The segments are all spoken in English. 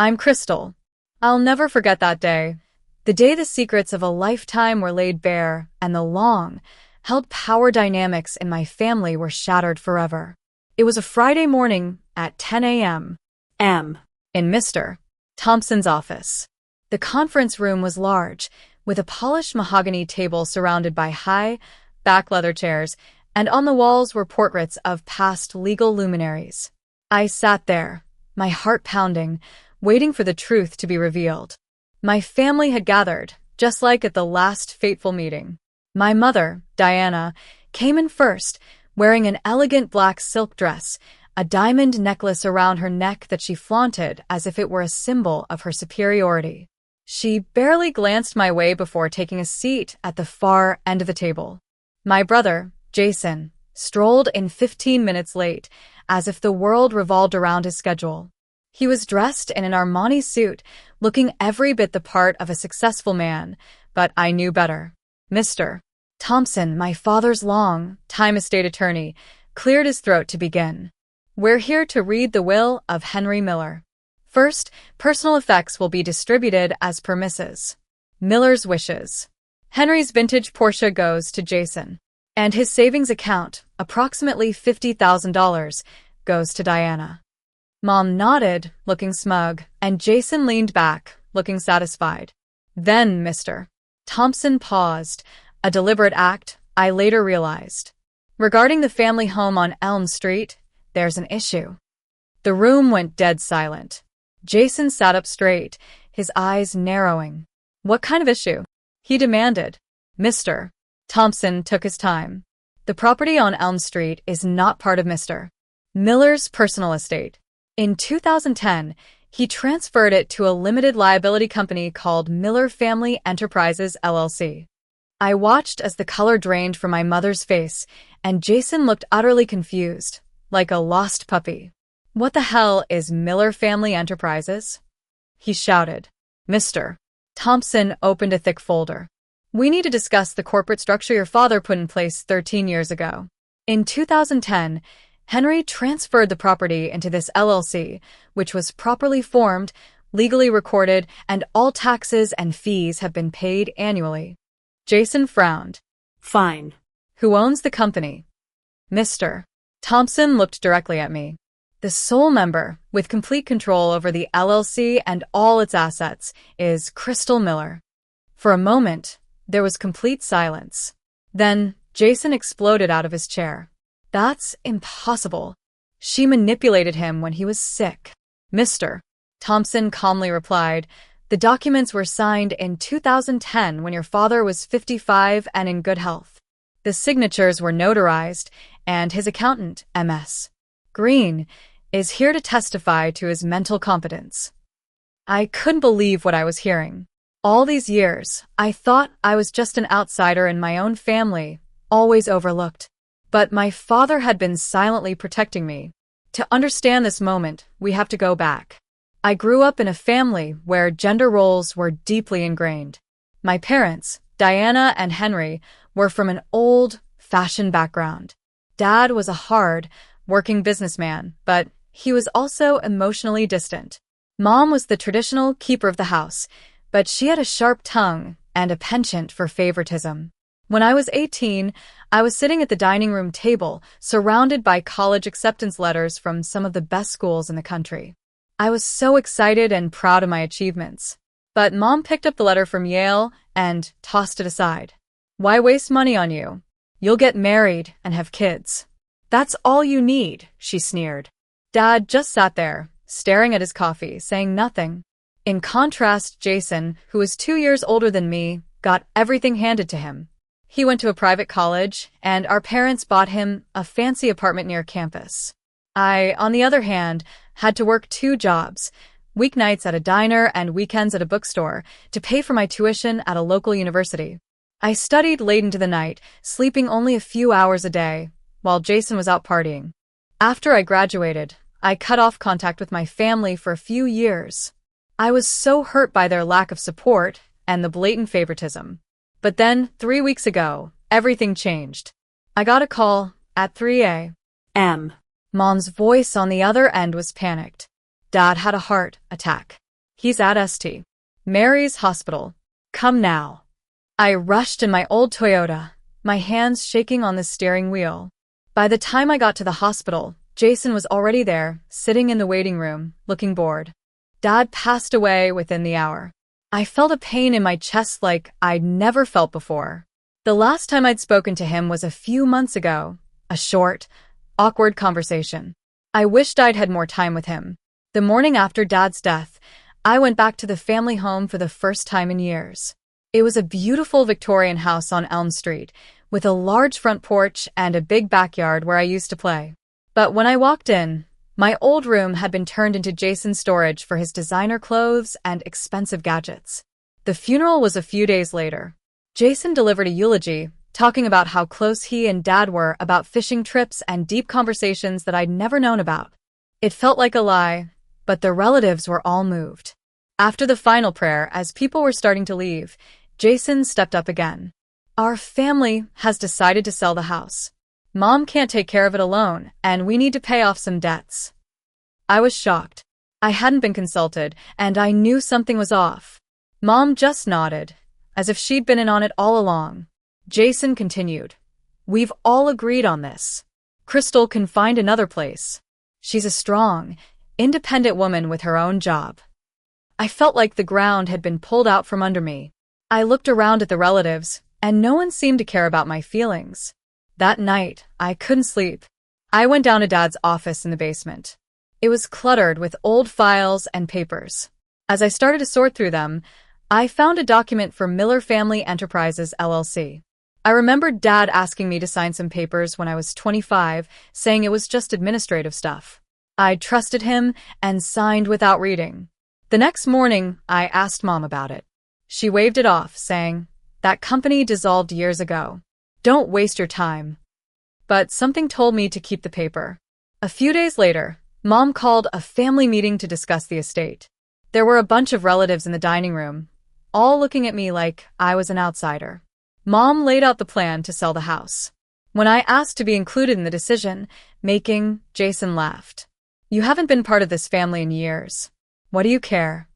I'm Crystal. I'll never forget that day. The day the secrets of a lifetime were laid bare and the long-held power dynamics in my family were shattered forever. It was a Friday morning at 10 a.m. in Mr. Thompson's office. The conference room was large, with a polished mahogany table surrounded by high, back leather chairs, and on the walls were portraits of past legal luminaries. I sat there, my heart pounding, waiting for the truth to be revealed. My family had gathered, just like at the last fateful meeting. My mother, Diana, came in first, wearing an elegant black silk dress, a diamond necklace around her neck that she flaunted as if it were a symbol of her superiority. She barely glanced my way before taking a seat at the far end of the table. My brother, Jason, strolled in 15 minutes late, as if the world revolved around his schedule. He was dressed in an Armani suit, looking every bit the part of a successful man, but I knew better. Mr. Thompson, my father's long-time estate attorney, cleared his throat to begin. We're here to read the will of Henry Miller. First, personal effects will be distributed as per Mrs. Miller's wishes. Henry's vintage Porsche goes to Jason, and his savings account, approximately $50,000, goes to Diana. Mom nodded, looking smug, and Jason leaned back, looking satisfied. Then Mr. Thompson paused, a deliberate act, I later realized. Regarding the family home on Elm Street, there's an issue. The room went dead silent. Jason sat up straight, his eyes narrowing. What kind of issue? He demanded. Mr. Thompson took his time. The property on Elm Street is not part of Mr. Miller's personal estate. In 2010, he transferred it to a limited liability company called Miller Family Enterprises, LLC. I watched as the color drained from my mother's face, and Jason looked utterly confused, like a lost puppy. What the hell is Miller Family Enterprises? He shouted. Mr. Thompson opened a thick folder. We need to discuss the corporate structure your father put in place 13 years ago. In 2010, Henry transferred the property into this LLC, which was properly formed, legally recorded, and all taxes and fees have been paid annually. Jason frowned. Fine. Who owns the company? Mr. Thompson looked directly at me. The sole member, with complete control over the LLC and all its assets, is Crystal Miller. For a moment, there was complete silence. Then, Jason exploded out of his chair. That's impossible. She manipulated him when he was sick. Mr. Thompson calmly replied, the documents were signed in 2010 when your father was 55 and in good health. The signatures were notarized, and his accountant, M.S. Green, is here to testify to his mental competence. I couldn't believe what I was hearing. All these years, I thought I was just an outsider in my own family, always overlooked. But my father had been silently protecting me. To understand this moment, we have to go back. I grew up in a family where gender roles were deeply ingrained. My parents, Diana and Henry, were from an old-fashioned background. Dad was a hard, working businessman, but he was also emotionally distant. Mom was the traditional keeper of the house, but she had a sharp tongue and a penchant for favoritism. When I was 18, I was sitting at the dining room table, surrounded by college acceptance letters from some of the best schools in the country. I was so excited and proud of my achievements. But Mom picked up the letter from Yale and tossed it aside. Why waste money on you? You'll get married and have kids. That's all you need, she sneered. Dad just sat there, staring at his coffee, saying nothing. In contrast, Jason, who was 2 years older than me, got everything handed to him. He went to a private college, and our parents bought him a fancy apartment near campus. I, on the other hand, had to work 2 jobs, weeknights at a diner and weekends at a bookstore, to pay for my tuition at a local university. I studied late into the night, sleeping only a few hours a day, while Jason was out partying. After I graduated, I cut off contact with my family for a few years. I was so hurt by their lack of support and the blatant favoritism. But then, 3 weeks ago, everything changed. I got a call at 3 a.m. Mom's voice on the other end was panicked. Dad had a heart attack. He's at St. Mary's Hospital. Come now. I rushed in my old Toyota, my hands shaking on the steering wheel. By the time I got to the hospital, Jason was already there, sitting in the waiting room, looking bored. Dad passed away within the hour. I felt a pain in my chest like I'd never felt before. The last time I'd spoken to him was a few months ago, a short, awkward conversation. I wished I'd had more time with him. The morning after Dad's death, I went back to the family home for the first time in years. It was a beautiful Victorian house on Elm Street, with a large front porch and a big backyard where I used to play. But when I walked in, my old room had been turned into Jason's storage for his designer clothes and expensive gadgets. The funeral was a few days later. Jason delivered a eulogy, talking about how close he and Dad were, about fishing trips and deep conversations that I'd never known about. It felt like a lie, but the relatives were all moved. After the final prayer, as people were starting to leave, Jason stepped up again. Our family has decided to sell the house. Mom can't take care of it alone, and we need to pay off some debts. I was shocked. I hadn't been consulted, and I knew something was off. Mom just nodded, as if she'd been in on it all along. Jason continued. We've all agreed on this. Crystal can find another place. She's a strong, independent woman with her own job. I felt like the ground had been pulled out from under me. I looked around at the relatives, and no one seemed to care about my feelings. That night, I couldn't sleep. I went down to Dad's office in the basement. It was cluttered with old files and papers. As I started to sort through them, I found a document for Miller Family Enterprises, LLC. I remembered Dad asking me to sign some papers when I was 25, saying it was just administrative stuff. I trusted him and signed without reading. The next morning, I asked Mom about it. She waved it off, saying, "That company dissolved years ago. Don't waste your time." But something told me to keep the paper. A few days later, Mom called a family meeting to discuss the estate. There were a bunch of relatives in the dining room, all looking at me like I was an outsider. Mom laid out the plan to sell the house. When I asked to be included in the decision-making, Jason laughed. "You haven't been part of this family in years. What do you care?"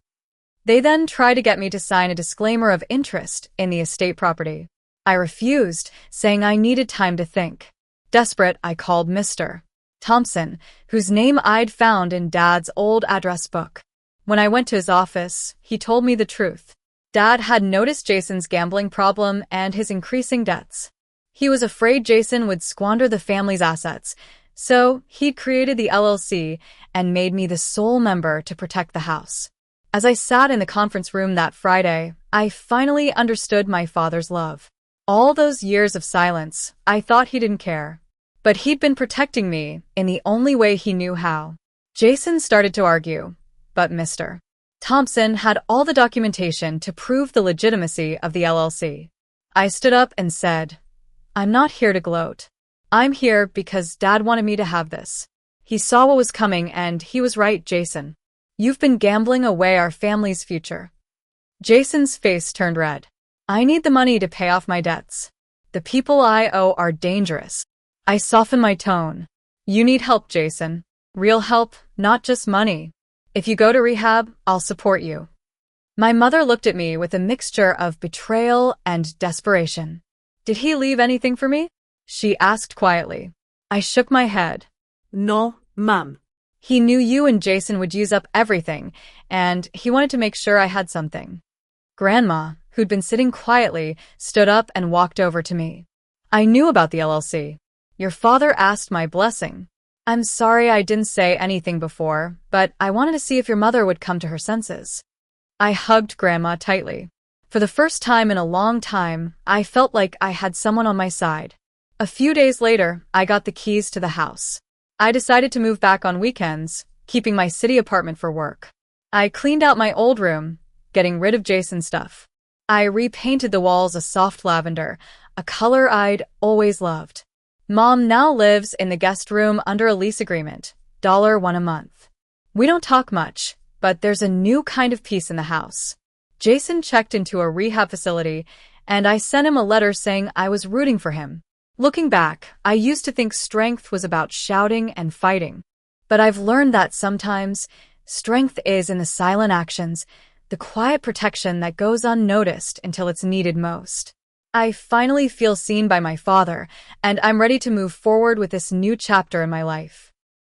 They then tried to get me to sign a disclaimer of interest in the estate property. I refused, saying I needed time to think. Desperate, I called Mr. Thompson, whose name I'd found in Dad's old address book. When I went to his office, he told me the truth. Dad had noticed Jason's gambling problem and his increasing debts. He was afraid Jason would squander the family's assets, so he'd created the LLC and made me the sole member to protect the house. As I sat in the conference room that Friday, I finally understood my father's love. All those years of silence, I thought he didn't care. But he'd been protecting me in the only way he knew how. Jason started to argue, but Mr. Thompson had all the documentation to prove the legitimacy of the LLC. I stood up and said, "I'm not here to gloat. I'm here because Dad wanted me to have this. He saw what was coming and he was right, Jason. You've been gambling away our family's future." Jason's face turned red. "I need the money to pay off my debts. The people I owe are dangerous." I softened my tone. "You need help, Jason. Real help, not just money. If you go to rehab, I'll support you." My mother looked at me with a mixture of betrayal and desperation. "Did he leave anything for me?" she asked quietly. I shook my head. "No, Mom. He knew you and Jason would use up everything, and he wanted to make sure I had something. Grandma, who'd been sitting quietly, stood up and walked over to me. "I knew about the LLC. Your father asked my blessing. I'm sorry I didn't say anything before, but I wanted to see if your mother would come to her senses." I hugged Grandma tightly. For the first time in a long time, I felt like I had someone on my side. A few days later, I got the keys to the house. I decided to move back on weekends, keeping my city apartment for work. I cleaned out my old room, getting rid of Jason's stuff. I repainted the walls a soft lavender, a color I'd always loved. Mom now lives in the guest room under a lease agreement, $1 a month. We don't talk much, but there's a new kind of peace in the house. Jason checked into a rehab facility, and I sent him a letter saying I was rooting for him. Looking back, I used to think strength was about shouting and fighting. But I've learned that sometimes Strength is in the silent actions, the quiet protection that goes unnoticed until it's needed most. I finally feel seen by my father, and I'm ready to move forward with this new chapter in my life.